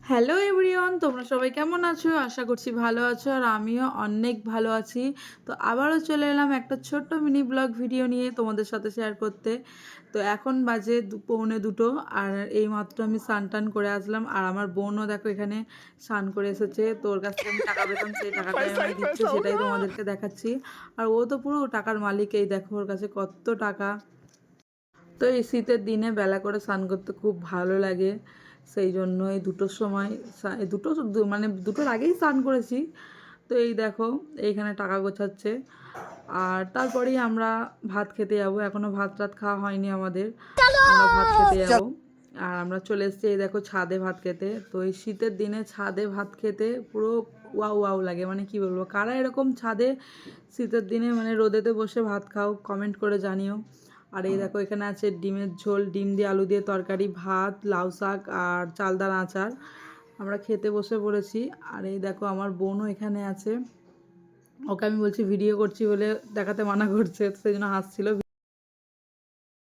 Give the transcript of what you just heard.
Hello everyone, তোমরা সবাই কেমন আছো? আশা করছি ভালো আছো আর আমিও অনেক ভালো আছি। তো আবারও চলে এলাম একটা ছোট্ট মিনি ব্লগ ভিডিও নিয়ে তোমাদের সাথে শেয়ার করতে। তো এখন বাজে পৌনে দুটো আর এইমাত্র আমি স্নান টান করে আসলাম আর আমার বোনও দেখো এখানে স্নান করে এসেছে। তোর কাছ থেকে আমি টাকা পেতাম, সেই টাকাটাই আমায় দিচ্ছে, সেটাই তোমাদেরকে দেখাচ্ছি। আর ও তো পুরো টাকার মালিক, এই দেখো ওর কাছে কত টাকা। তো এই শীতের দিনে বেলা করে স্নান করতে খুব ভালো লাগে, সেই জন্য এই দুটোর সময় এই মানে দুটোর আগেই স্নান করেছি। তো এই দেখো এইখানে টাকা গোছাচ্ছে আর তারপরেই আমরা ভাত খেতে যাবো। এখনও ভাত টাত খাওয়া হয়নি আমাদের, আমরা ভাত খেতে যাবো। আর আমরা চলে এসেছি এই দেখো ছাদে ভাত খেতে। তো এই শীতের দিনে ছাদে ভাত খেতে পুরো ওয়াও ওয়াও লাগে, মানে কি বলবো। কারা এরকম ছাদে শীতের দিনে মানে রোদেতে বসে ভাত খাও, কমেন্ট করে জানিও। আর এই দেখো এখানে আছে ডিমের ঝোল, ডিম দিয়ে আলু দিয়ে তরকারি, ভাত, লাউ শাক আর চালতার আচার। আমরা খেতে বসে পড়েছি। আর এই দেখো আমার বোনও এখানে আছে, ওকে আমি বলছি ভিডিও করছি বলে দেখাতে মানা করছে, সেই জন্য হাসছিল।